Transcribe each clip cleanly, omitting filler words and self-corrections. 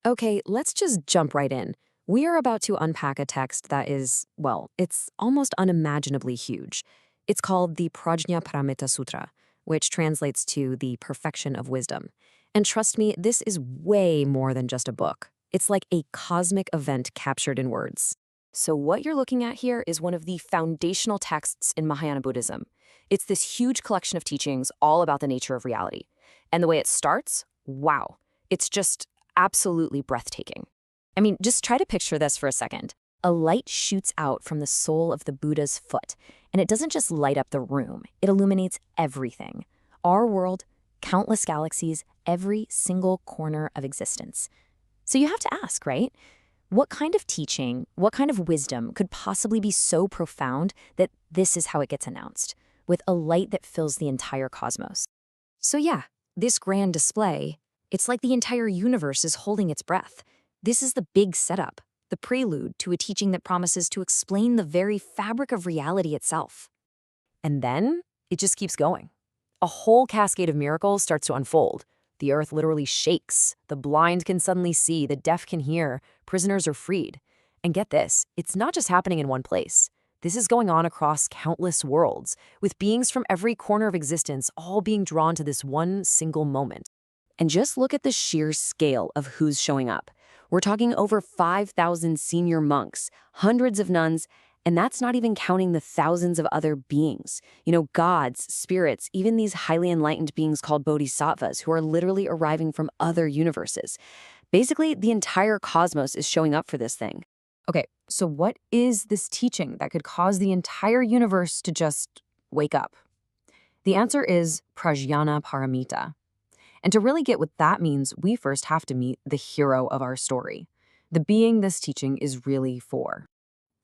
Okay, let's just jump right in. We are about to unpack a text that is, well, it's almost unimaginably huge. It's called the Prajñāpāramitā Sutra, which translates to the perfection of wisdom. And trust me, this is way more than just a book. It's like a cosmic event captured in words. So what you're looking at here is one of the foundational texts in Mahayana Buddhism. It's this huge collection of teachings all about the nature of reality. And the way it starts, wow, it's just absolutely breathtaking. I mean, just try to picture this for a second. A light shoots out from the sole of the Buddha's foot, and it doesn't just light up the room, it illuminates everything. Our world, countless galaxies, every single corner of existence. So you have to ask, right? What kind of teaching, what kind of wisdom could possibly be so profound that this is how it gets announced, with a light that fills the entire cosmos? So yeah, this grand display, it's like the entire universe is holding its breath. This is the big setup, the prelude to a teaching that promises to explain the very fabric of reality itself. And then it just keeps going. A whole cascade of miracles starts to unfold. The earth literally shakes. The blind can suddenly see, the deaf can hear, prisoners are freed. And get this, it's not just happening in one place. This is going on across countless worlds, with beings from every corner of existence all being drawn to this one single moment. And just look at the sheer scale of who's showing up. We're talking over 5,000 senior monks, hundreds of nuns, and that's not even counting the thousands of other beings. Gods, spirits, even these highly enlightened beings called bodhisattvas who are literally arriving from other universes. Basically, the entire cosmos is showing up for this thing. Okay, so what is this teaching that could cause the entire universe to just wake up? The answer is Prajñāpāramitā. And to really get what that means, we first have to meet the hero of our story, the being this teaching is really for.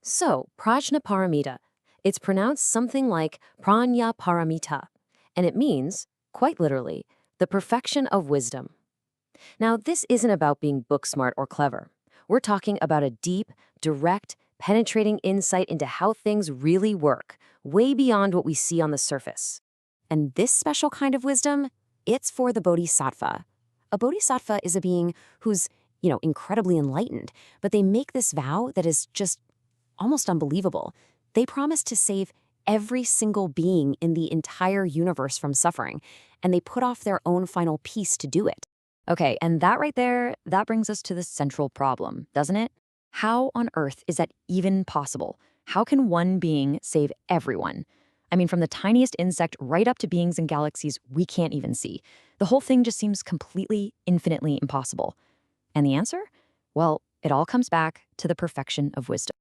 So, Prajñāpāramitā, it's pronounced something like Prajñāpāramitā, and it means, quite literally, the perfection of wisdom. Now, this isn't about being book smart or clever. We're talking about a deep, direct, penetrating insight into how things really work, way beyond what we see on the surface. And this special kind of wisdom, it's for the bodhisattva. A bodhisattva is a being who's, incredibly enlightened, but they make this vow that is just almost unbelievable. They promise to save every single being in the entire universe from suffering, and they put off their own final piece to do it. Okay, and that right there, that brings us to the central problem, doesn't it? How on earth is that even possible? How can one being save everyone? I mean, from the tiniest insect right up to beings in galaxies we can't even see. The whole thing just seems completely, infinitely impossible. And the answer? Well, it all comes back to the perfection of wisdom.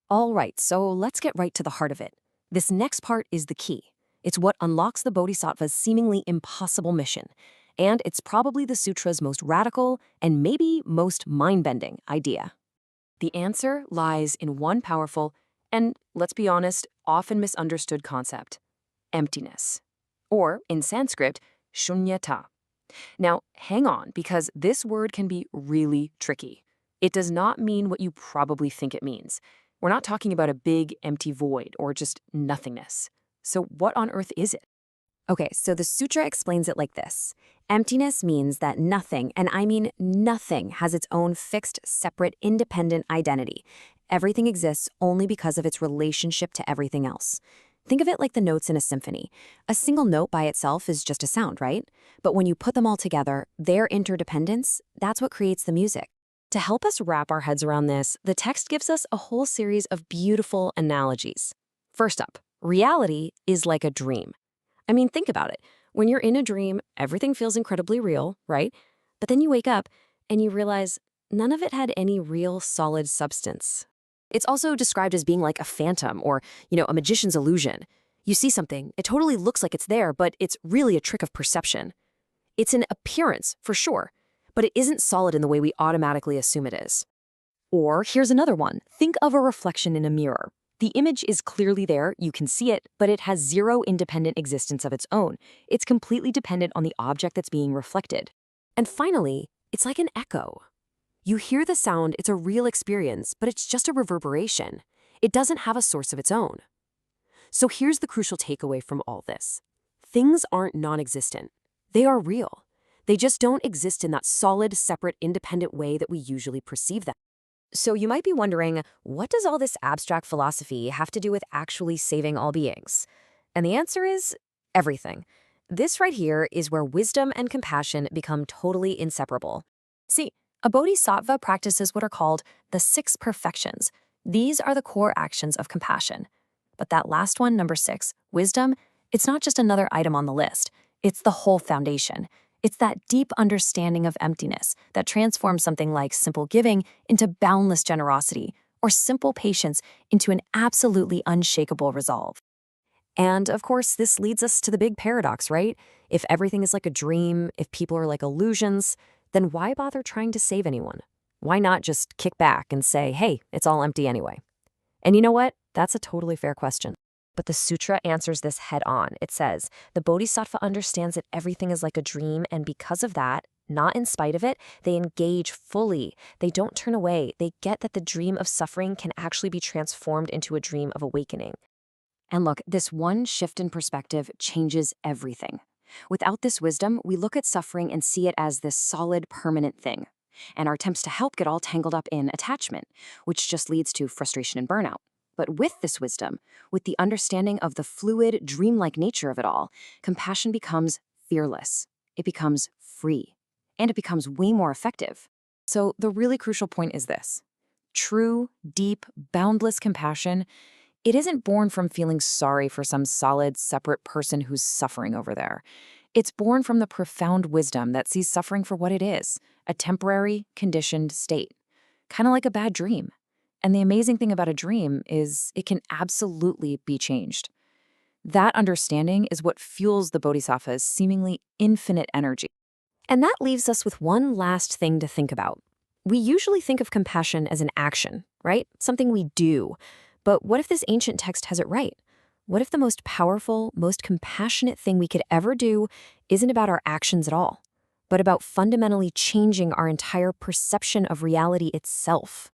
All right, so let's get right to the heart of it. This next part is the key. It's what unlocks the bodhisattva's seemingly impossible mission. And it's probably the sutra's most radical and maybe most mind-bending idea. The answer lies in one powerful and, let's be honest, often misunderstood concept: emptiness. Or, in Sanskrit, shunyata. Now, hang on, because this word can be really tricky. It does not mean what you probably think it means. We're not talking about a big, empty void or just nothingness. So what on earth is it? Okay, so the sutra explains it like this. Emptiness means that nothing, and I mean nothing, has its own fixed, separate, independent identity. Everything exists only because of its relationship to everything else. Think of it like the notes in a symphony. A single note by itself is just a sound, right? But when you put them all together, their interdependence, that's what creates the music. To help us wrap our heads around this, the text gives us a whole series of beautiful analogies. First up, reality is like a dream. I mean, think about it. When you're in a dream, everything feels incredibly real, right? But then you wake up and you realize none of it had any real solid substance. It's also described as being like a phantom or, a magician's illusion. You see something, it totally looks like it's there, but it's really a trick of perception. It's an appearance, for sure, but it isn't solid in the way we automatically assume it is. Or here's another one. Think of a reflection in a mirror. The image is clearly there, you can see it, but it has zero independent existence of its own. It's completely dependent on the object that's being reflected. And finally, it's like an echo. You hear the sound, it's a real experience, but it's just a reverberation. It doesn't have a source of its own. So here's the crucial takeaway from all this. Things aren't non-existent. They are real. They just don't exist in that solid, separate, independent way that we usually perceive them. So you might be wondering, what does all this abstract philosophy have to do with actually saving all beings? And the answer is everything. This right here is where wisdom and compassion become totally inseparable. See, a bodhisattva practices what are called the 6 perfections. These are the core actions of compassion. But that last one, number 6, wisdom, it's not just another item on the list. It's the whole foundation. It's that deep understanding of emptiness that transforms something like simple giving into boundless generosity, or simple patience into an absolutely unshakable resolve. And of course, this leads us to the big paradox, right? If everything is like a dream, if people are like illusions, then why bother trying to save anyone? Why not just kick back and say, hey, it's all empty anyway? And you know what? That's a totally fair question. But the sutra answers this head on. It says, the bodhisattva understands that everything is like a dream, and because of that, not in spite of it, they engage fully. They don't turn away. They get that the dream of suffering can actually be transformed into a dream of awakening. And look, this one shift in perspective changes everything. Without this wisdom, we look at suffering and see it as this solid, permanent thing. And our attempts to help get all tangled up in attachment, which just leads to frustration and burnout. But with this wisdom, with the understanding of the fluid, dreamlike nature of it all, compassion becomes fearless. It becomes free. And it becomes way more effective. So the really crucial point is this. True, deep, boundless compassion, it isn't born from feeling sorry for some solid, separate person who's suffering over there. It's born from the profound wisdom that sees suffering for what it is, a temporary, conditioned state. Kind of like a bad dream. And the amazing thing about a dream is it can absolutely be changed. That understanding is what fuels the bodhisattva's seemingly infinite energy. And that leaves us with one last thing to think about. We usually think of compassion as an action, right? Something we do. But what if this ancient text has it right? What if the most powerful, most compassionate thing we could ever do isn't about our actions at all, but about fundamentally changing our entire perception of reality itself?